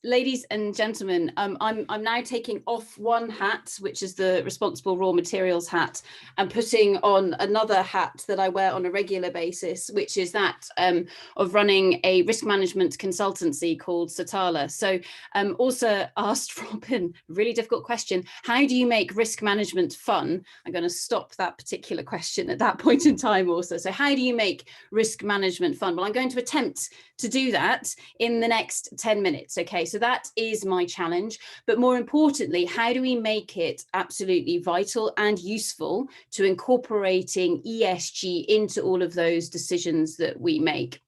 Ladies and gentlemen, I'm now taking off one hat, which is the responsible raw materials hat, and putting on another hat that I wear on a regular basis, which is that of running a risk management consultancy called Satarla. So also asked Robin, really difficult question, how do you make risk management fun? I'm going to stop that particular question at that point in time also. So how do you make risk management fun? Well, I'm going to attempt to do that in the next 10 minutes. Okay, so that is my challenge. But more importantly, how do we make it absolutely vital and useful to incorporating ESG into all of those decisions that we make?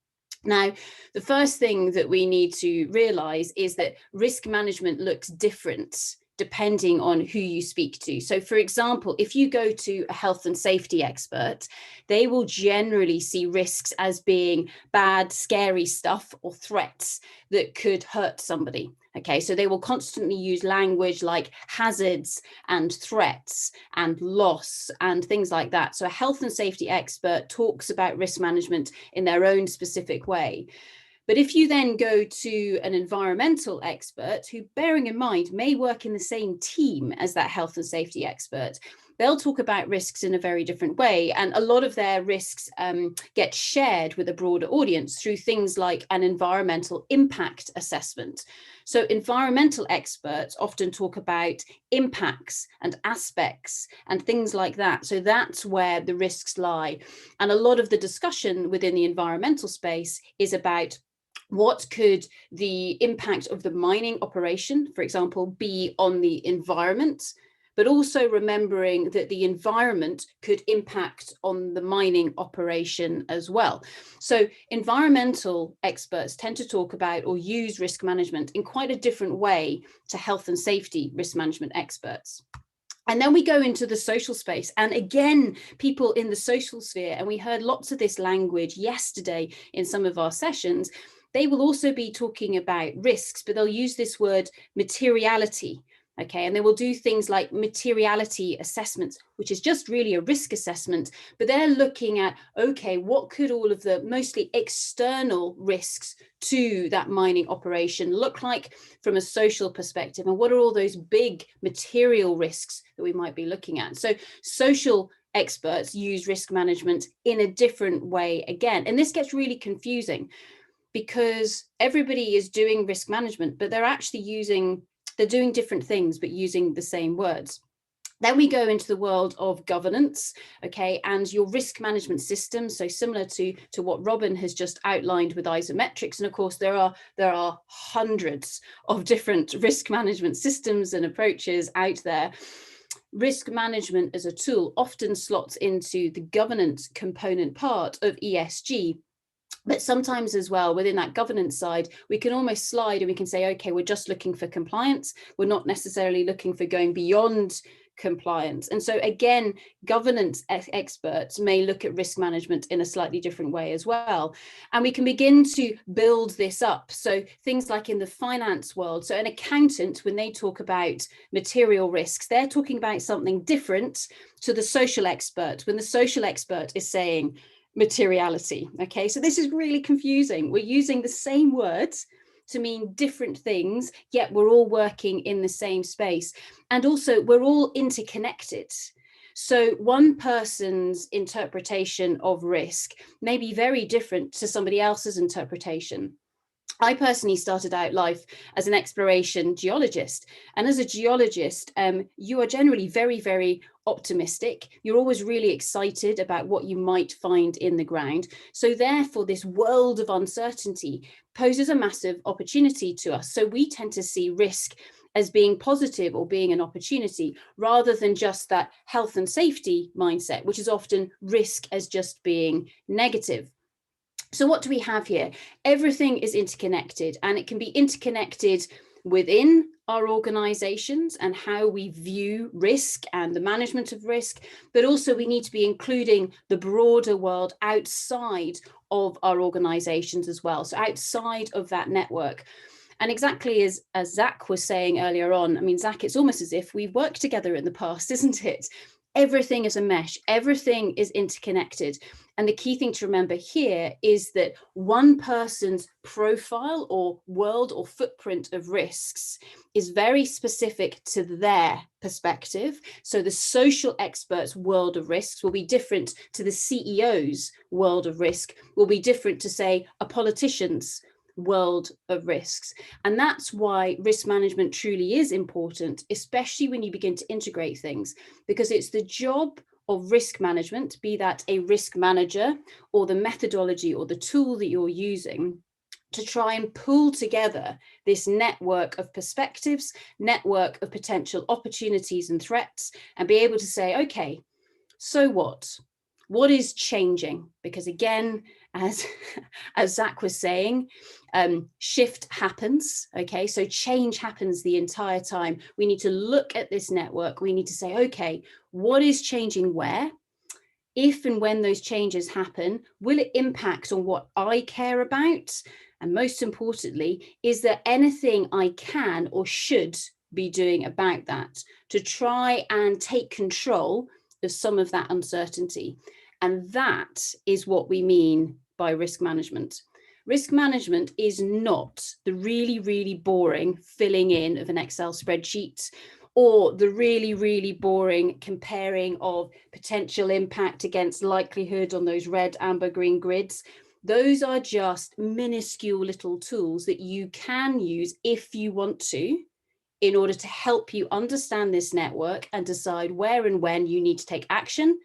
Now, the first thing that we need to realize is that risk management looks different depending on who you speak to. So for example, if you go to a health and safety expert, they will generally see risks as being bad, scary stuff or threats that could hurt somebody. Okay, so they will constantly use language like hazards and threats and loss and things like that. So a health and safety expert talks about risk management in their own specific way. But if you then go to an environmental expert who, bearing in mind, may work in the same team as that health and safety expert, they'll talk about risks in a very different way. And a lot of their risks get shared with a broader audience through things like an environmental impact assessment. So environmental experts often talk about impacts and aspects and things like that. So that's where the risks lie. And a lot of the discussion within the environmental space is about what could the impact of the mining operation, for example, be on the environment, but also remembering that the environment could impact on the mining operation as well. So environmental experts tend to talk about or use risk management in quite a different way to health and safety risk management experts. And then we go into the social space. And again, people in the social sphere, and we heard lots of this language yesterday in some of our sessions, they will also be talking about risks, but they'll use this word materiality. Okay, and they will do things like materiality assessments, which is just really a risk assessment, but they're looking at, okay, what could all of the mostly external risks to that mining operation look like from a social perspective? And what are all those big material risks that we might be looking at? So social experts use risk management in a different way again. And this gets really confusing because everybody is doing risk management, but they're doing different things, but using the same words. Then we go into the world of governance, okay, and your risk management system. So similar to what Robin has just outlined with isometrics. And of course, there are hundreds of different risk management systems and approaches out there. Risk management as a tool often slots into the governance component part of ESG. But sometimes as well, within that governance side, we can almost slide and we can say, okay, we're just looking for compliance. We're not necessarily looking for going beyond compliance. And so again, governance experts may look at risk management in a slightly different way as well. And we can begin to build this up. So things like in the finance world, so an accountant, when they talk about material risks, they're talking about something different to the social expert, when the social expert is saying materiality. Okay, so this is really confusing. We're using the same words to mean different things, yet we're all working in the same space. And also we're all interconnected. So one person's interpretation of risk may be very different to somebody else's interpretation. I personally started out life as an exploration geologist. And as a geologist, you are generally very, very optimistic. You're always really excited about what you might find in the ground. So therefore, this world of uncertainty poses a massive opportunity to us. So we tend to see risk as being positive or being an opportunity, rather than just that health and safety mindset, which is often risk as just being negative. So what do we have here? Everything is interconnected, and it can be interconnected within our organizations and how we view risk and the management of risk, but also we need to be including the broader world outside of our organizations as well. So outside of that network. And exactly as Zach was saying earlier on, I mean, Zach, it's almost as if we've worked together in the past, isn't it? Everything is a mesh, everything is interconnected. And the key thing to remember here is that one person's profile or world or footprint of risks is very specific to their perspective. So the social expert's world of risks will be different to the CEO's world of risk, will be different to, say, a politician's world of risks. And that's why risk management truly is important, especially when you begin to integrate things, because it's the job of risk management, be that a risk manager or the methodology or the tool that you're using, to try and pull together this network of perspectives, network of potential opportunities and threats, and be able to say, okay, so what? What is changing? Because again, as Zach was saying, shift happens, okay? So change happens the entire time. We need to look at this network. We need to say, okay, what is changing where? If and when those changes happen, will it impact on what I care about? And most importantly, is there anything I can or should be doing about that to try and take control of some of that uncertainty? And that is what we mean by risk management. Risk management is not the really, really boring filling in of an Excel spreadsheet, or the really, really boring comparing of potential impact against likelihood on those red, amber, green grids. Those are just minuscule little tools that you can use if you want to, in order to help you understand this network and decide where and when you need to take action,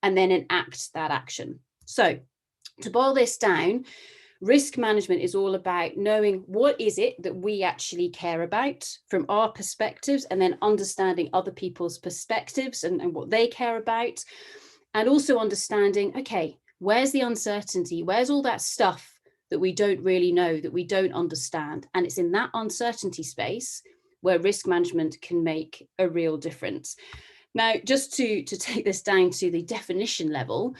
and then enact that action. So to boil this down, risk management is all about knowing what is it that we actually care about from our perspectives, and then understanding other people's perspectives and what they care about. And also understanding, okay, where's the uncertainty? Where's all that stuff that we don't really know, that we don't understand? And it's in that uncertainty space where risk management can make a real difference. Now, just to take this down to the definition level,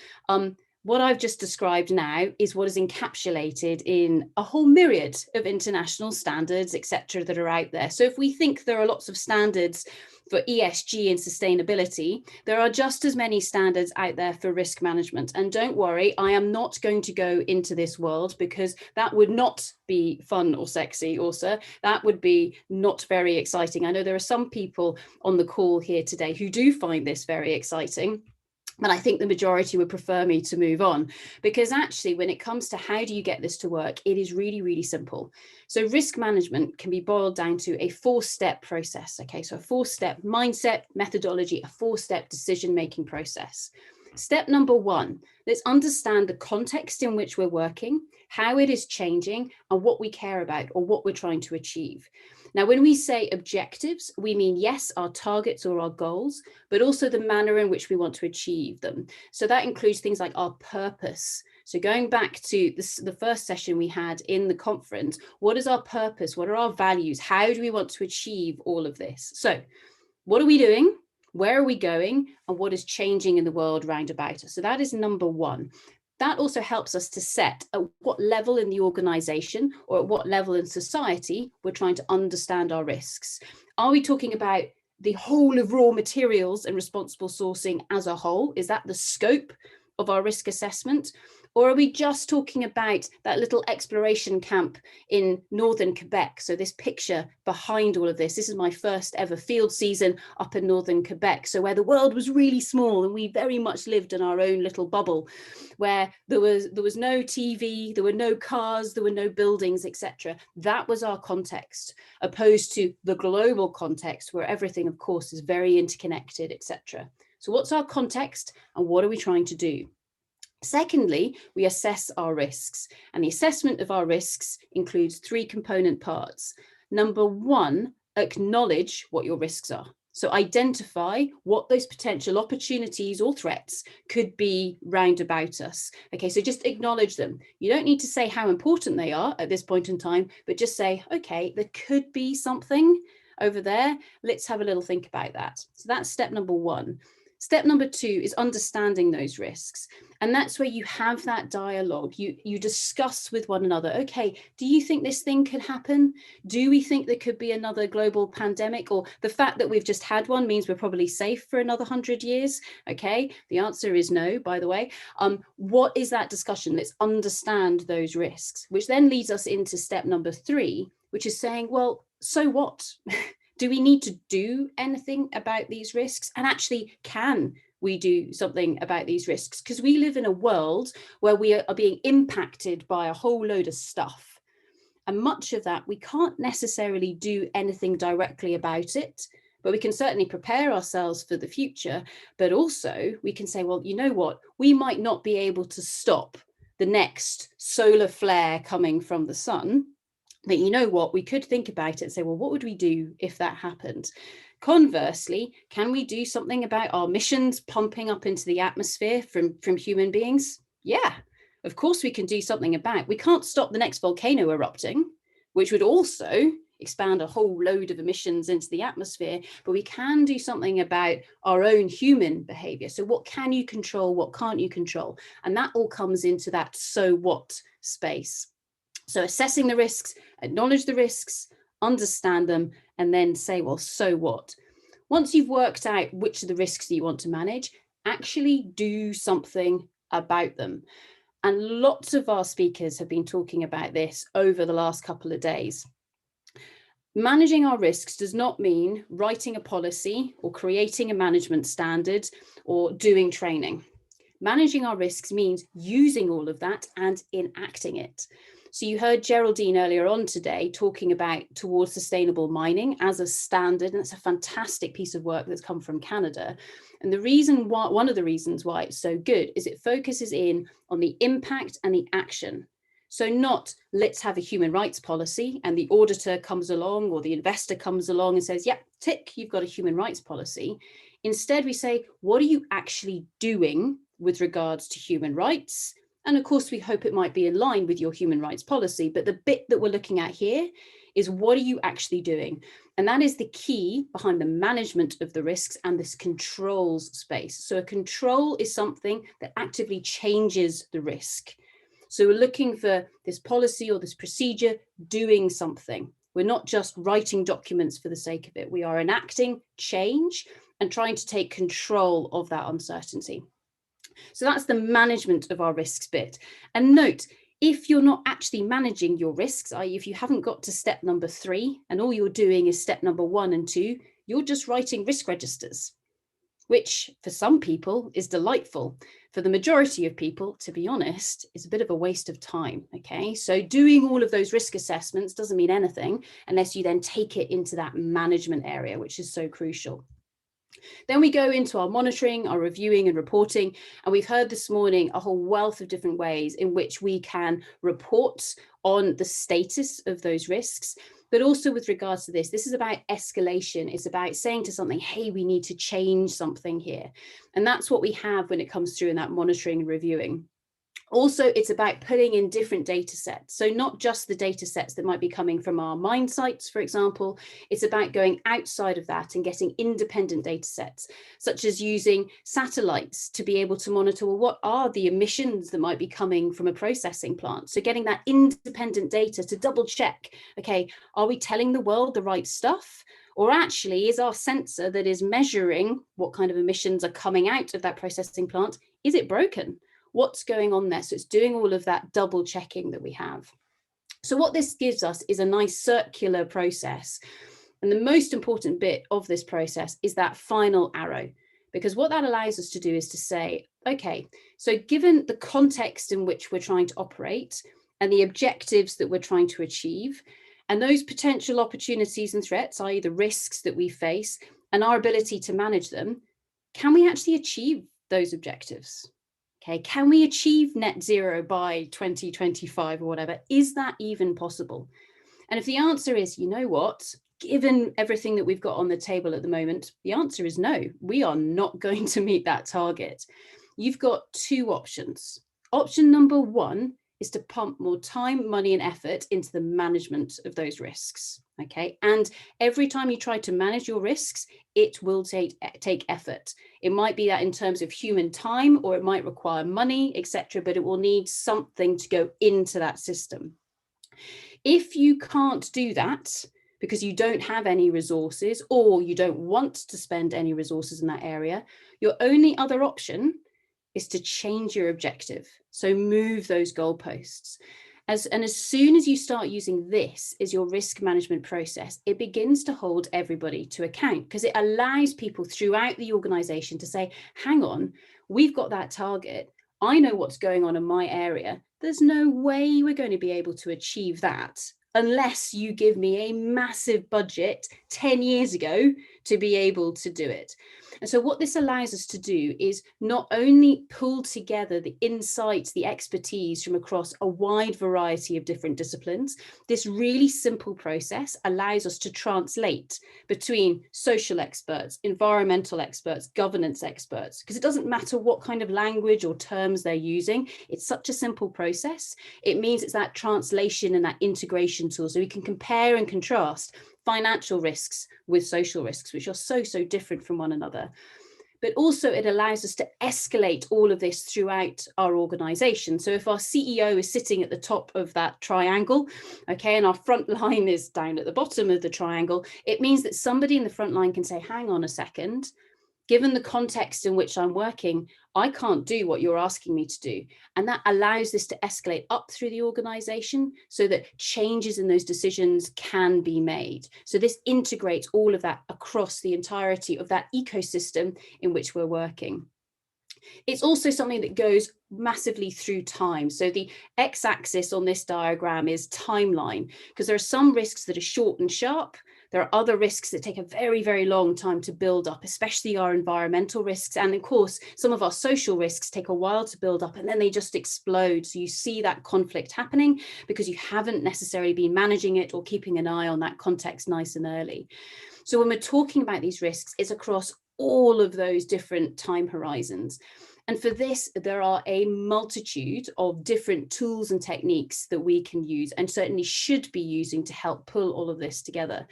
what I've just described now is what is encapsulated in a whole myriad of international standards, etc., that are out there. So if we think there are lots of standards for ESG and sustainability, there are just as many standards out there for risk management. And don't worry, I am not going to go into this world, because that would not be fun or sexy, also. That would be not very exciting. I know there are some people on the call here today who do find this very exciting, but I think the majority would prefer me to move on, because actually, when it comes to how do you get this to work, it is really, really simple. So risk management can be boiled down to a 4-step process. Okay, so a 4-step mindset, methodology, a 4-step decision-making process. Step number 1, let's understand the context in which we're working, how it is changing, and what we care about or what we're trying to achieve. Now, when we say objectives, we mean, yes, our targets or our goals, but also the manner in which we want to achieve them. So that includes things like our purpose. So going back to the first session we had in the conference, what is our purpose? What are our values? How do we want to achieve all of this? So what are we doing? Where are we going? And what is changing in the world round about us? So that is number 1. That also helps us to set at what level in the organization or at what level in society we're trying to understand our risks. Are we talking about the whole of raw materials and responsible sourcing as a whole? Is that the scope of our risk assessment? Or are we just talking about that little exploration camp in northern Quebec? So this picture behind all of this is my first ever field season up in northern Quebec. So where the world was really small and we very much lived in our own little bubble, where there was no TV, there were no cars, there were no buildings, etc. That was our context, opposed to the global context where everything, of course, is very interconnected, etc. So what's our context and what are we trying to do? Secondly, we assess our risks, and the assessment of our risks includes 3 component parts. Number 1, acknowledge what your risks are. So identify what those potential opportunities or threats could be round about us. Okay, so just acknowledge them. You don't need to say how important they are at this point in time, but just say, okay, there could be something over there. Let's have a little think about that. So that's step number 1. Step number 2 is understanding those risks. And that's where you have that dialogue. You discuss with one another, okay, do you think this thing could happen? Do we think there could be another global pandemic? Or the fact that we've just had one means we're probably safe for another 100 years? Okay, the answer is no, by the way. What is that discussion? Let's understand those risks, which then leads us into step number 3, which is saying, well, so what? Do we need to do anything about these risks? And actually, can we do something about these risks? Because we live in a world where we are being impacted by a whole load of stuff. And much of that, we can't necessarily do anything directly about it, but we can certainly prepare ourselves for the future. But also we can say, well, you know what? We might not be able to stop the next solar flare coming from the sun. But you know what, we could think about it and say, well, what would we do if that happened? Conversely, can we do something about our emissions pumping up into the atmosphere from human beings? Yeah, of course we can do something about. We can't stop the next volcano erupting, which would also expand a whole load of emissions into the atmosphere, but we can do something about our own human behavior. So what can you control? What can't you control? And that all comes into that so what space. So assessing the risks, acknowledge the risks, understand them, and then say, well, so what? Once you've worked out which of the risks you want to manage, actually do something about them. And lots of our speakers have been talking about this over the last couple of days. Managing our risks does not mean writing a policy or creating a management standard or doing training. Managing our risks means using all of that and enacting it. So you heard Geraldine earlier on today talking about towards sustainable mining as a standard, and it's a fantastic piece of work that's come from Canada. And the reason why, one of the reasons why it's so good is it focuses in on the impact and the action. So not let's have a human rights policy and the auditor comes along or the investor comes along and says, yeah, tick, you've got a human rights policy. Instead, we say, what are you actually doing with regards to human rights? And of course, we hope it might be in line with your human rights policy. But the bit that we're looking at here is what are you actually doing? And that is the key behind the management of the risks and this controls space. So a control is something that actively changes the risk. So we're looking for this policy or this procedure doing something. We're not just writing documents for the sake of it. We are enacting change and trying to take control of that uncertainty. So that's the management of our risks bit. And note, if you're not actually managing your risks, i.e. if you haven't got to step number 3 and all you're doing is step number 1 and 2, you're just writing risk registers, which for some people is delightful. For the majority of people, to be honest, is a bit of a waste of time, okay? So doing all of those risk assessments doesn't mean anything unless you then take it into that management area, which is so crucial. Then we go into our monitoring, our reviewing and reporting. And we've heard this morning a whole wealth of different ways in which we can report on the status of those risks. But also with regards to this is about escalation. It's about saying to something, hey, we need to change something here. And that's what we have when it comes through in that monitoring and reviewing. Also, it's about putting in different data sets. So not just the data sets that might be coming from our mine sites, for example, it's about going outside of that and getting independent data sets, such as using satellites to be able to monitor, well, what are the emissions that might be coming from a processing plant? So getting that independent data to double check, okay, are we telling the world the right stuff? Or actually, is our sensor that is measuring what kind of emissions are coming out of that processing plant, is it broken? What's going on there? So it's doing all of that double checking that we have. So what this gives us is a nice circular process. And the most important bit of this process is that final arrow, because what that allows us to do is to say, okay, so given the context in which we're trying to operate and the objectives that we're trying to achieve, and those potential opportunities and threats, i.e. the risks that we face and our ability to manage them, can we actually achieve those objectives? Okay, can we achieve net zero by 2025 or whatever? Is that even possible? And if the answer is, you know what, given everything that we've got on the table at the moment, the answer is no, we are not going to meet that target. You've got 2 options. Option number 1 is to pump more time, money, and effort into the management of those risks. Okay, and every time you try to manage your risks, it will take effort. It might be that in terms of human time, or it might require money, etc., but it will need something to go into that system. If you can't do that because you don't have any resources, or you don't want to spend any resources in that area, your only other option is to change your objective. So move those goalposts. As soon as you start using this as your risk management process, it begins to hold everybody to account, because it allows people throughout the organization to say, hang on, we've got that target. I know what's going on in my area. There's no way we're going to be able to achieve that unless you give me a massive budget 10 years ago to be able to do it. And so what this allows us to do is not only pull together the insights, the expertise from across a wide variety of different disciplines, this really simple process allows us to translate between social experts, environmental experts, governance experts, because it doesn't matter what kind of language or terms they're using. It's such a simple process. It means it's that translation and that integration tool, so we can compare and contrast financial risks with social risks, which are so different from one another. But also it allows us to escalate all of this throughout our organization. So if our CEO is sitting at the top of that triangle, okay, and our front line is down at the bottom of the triangle, it means that somebody in the front line can say, hang on a second, given the context in which I'm working, I can't do what you're asking me to do. And that allows this to escalate up through the organization so that changes in those decisions can be made. So this integrates all of that across the entirety of that ecosystem in which we're working. It's also something that goes massively through time. So the x-axis on this diagram is timeline, because there are some risks that are short and sharp. There are other risks that take a very long time to build up, especially our environmental risks. And of course, some of our social risks take a while to build up and then they just explode. So you see that conflict happening because you haven't necessarily been managing it or keeping an eye on that context nice and early. So when we're talking about these risks, it's across all of those different time horizons. And for this, there are a multitude of different tools and techniques that we can use and certainly should be using to help pull all of this together.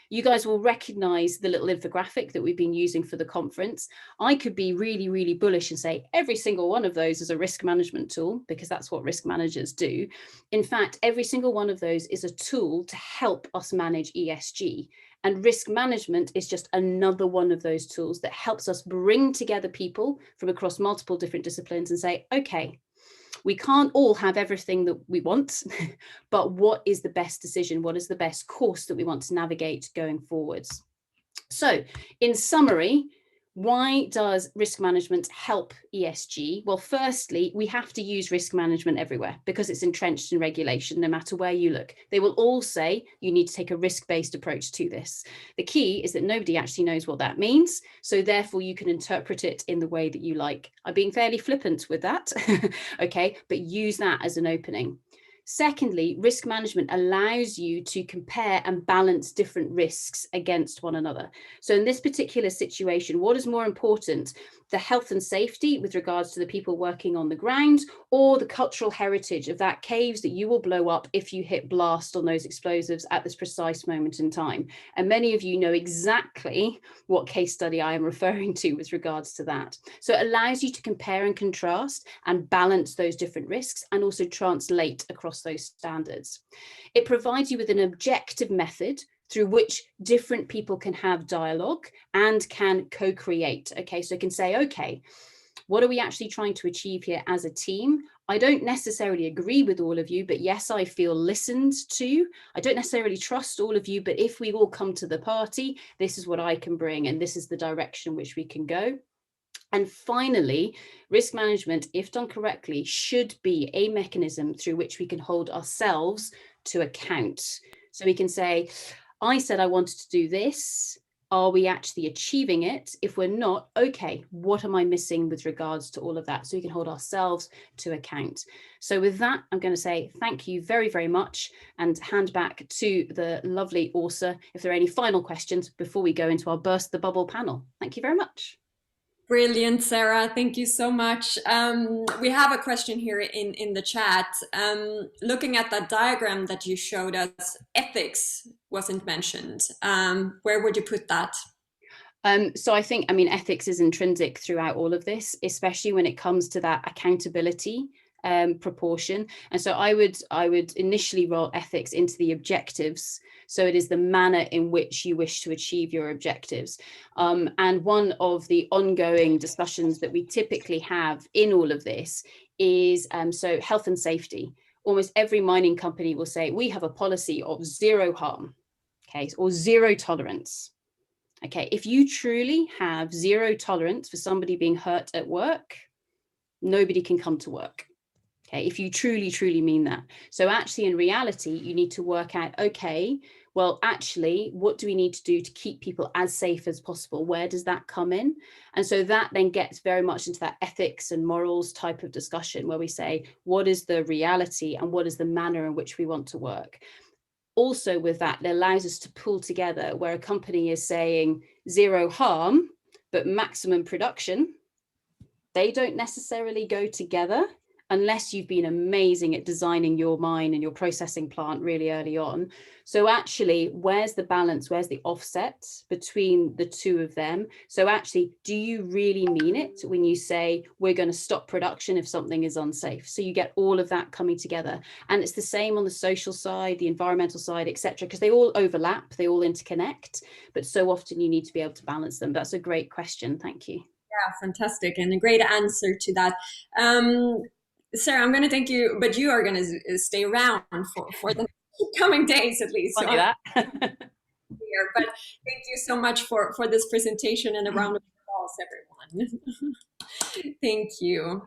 You guys will recognize the little infographic that we've been using for the conference. I could be really bullish and say every single one of those is a risk management tool, because that's what risk managers do. In fact, every single one of those is a tool to help us manage ESG. And risk management is just another one of those tools that helps us bring together people from across multiple different disciplines and say, okay, we can't all have everything that we want, but what is the best decision? What is the best course that we want to navigate going forwards? So in summary, why does risk management help ESG? Well, firstly, we have to use risk management everywhere because it's entrenched in regulation, no matter where you look. They will all say you need to take a risk-based approach to this. The key is that nobody actually knows what that means. So therefore, you can interpret it in the way that you like. I'm being fairly flippant with that, okay, but use that as an opening. Secondly, risk management allows you to compare and balance different risks against one another. So in this particular situation, what is more important, the health and safety with regards to the people working on the ground, or the cultural heritage of that caves that you will blow up if you hit blast on those explosives at this precise moment in time? And many of you know exactly what case study I am referring to with regards to that. So it allows you to compare and contrast and balance those different risks and also translate across those standards. It provides you with an objective method through which different people can have dialogue and can co-create. Okay, so you can say, okay, what are we actually trying to achieve here as a team? I don't necessarily agree with all of you, but yes, I feel listened to. I don't necessarily trust all of you, but if we all come to the party, this is what I can bring, and this is the direction which we can go. And finally, risk management, if done correctly, should be a mechanism through which we can hold ourselves to account. So we can say, I said I wanted to do this. Are we actually achieving it? If we're not, okay, what am I missing with regards to all of that? So we can hold ourselves to account. So with that, I'm going to say thank you very much and hand back to the lovely Åsa if there are any final questions before we go into our Burst the Bubble panel. Thank you very much. Brilliant, Sarah. Thank you so much. We have a question here in the chat. Looking at that diagram that you showed us, ethics wasn't mentioned. Where would you put that? So I think, I mean, ethics is intrinsic throughout all of this, especially when it comes to that accountability proportion. And so I would initially roll ethics into the objectives. So it is the manner in which you wish to achieve your objectives. And one of the ongoing discussions that we typically have in all of this is so health and safety. Almost every mining company will say, we have a policy of zero harm, okay, or zero tolerance. Okay, if you truly have zero tolerance for somebody being hurt at work, nobody can come to work. Okay, if you truly, truly mean that. So actually, in reality, you need to work out, okay, well, actually, what do we need to do to keep people as safe as possible? Where does that come in? And so that then gets very much into that ethics and morals type of discussion where we say, what is the reality and what is the manner in which we want to work? Also with that, it allows us to pull together where a company is saying zero harm, but maximum production. They don't necessarily go together unless you've been amazing at designing your mine and your processing plant really early on. So actually, where's the balance? Where's the offset between the two of them? So actually, do you really mean it when you say we're going to stop production if something is unsafe? So you get all of that coming together. And it's the same on the social side, the environmental side, etc., because they all overlap, they all interconnect, but so often you need to be able to balance them. That's a great question. Thank you. Yeah, fantastic, and a great answer to that. Sarah, I'm going to thank you, but you are going to stay around for the coming days at least. So Funny I'm that. here, but thank you so much for this presentation and a round of applause, everyone. Thank you.